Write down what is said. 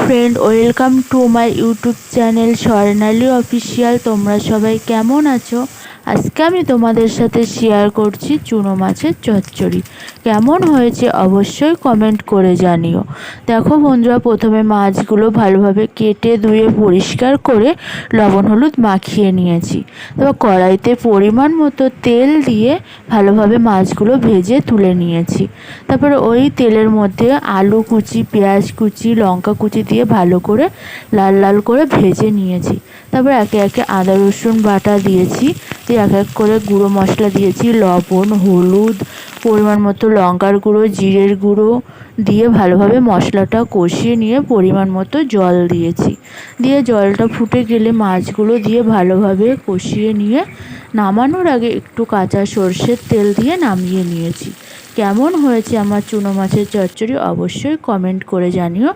Friend, welcome to my YouTube channel Swarnali official. তোমরা সবাই কেমন আছো? আজকে আমি তোমাদের সাথে শেয়ার করছি চুনো মাছের চচ্চড়ি। কেমন হয়েছে অবশ্যই কমেন্ট করে জানিও। দেখো বন্ধুরা, প্রথমে মাছগুলো ভালোভাবে কেটে ধুয়ে পরিষ্কার করে লবণ হলুদ মাখিয়ে নিয়েছি। তারপর কড়াইতে পরিমাণ মতো তেল দিয়ে ভালোভাবে মাছগুলো ভেজে তুলে নিয়েছি। তারপরে ওই তেলের মধ্যে আলু কুচি, পেঁয়াজ কুচি, লঙ্কা কুচি দিয়ে ভালো করে লাল লাল করে ভেজে নিয়েছি। তারপর একে একে আদা রসুন বাটা দিয়েছি, দিয়ে এক এক করে গুঁড়ো মশলা দিয়েছি, লবণ, হলুদ, পরিমাণ মতো লঙ্কার গুঁড়ো, জিরের গুঁড়ো দিয়ে ভালোভাবে মশলাটা কষিয়ে নিয়ে পরিমাণ মতো জল দিয়েছি। দিয়ে জলটা ফুটে গেলে মাছগুলো দিয়ে ভালোভাবে কষিয়ে নিয়ে নামানোর আগে একটু কাঁচা সর্ষের তেল দিয়ে নামিয়ে নিয়েছি। কেমন হয়েছে আমার চুনো মাছের চচ্চড়ি অবশ্যই কমেন্ট করে জানিও।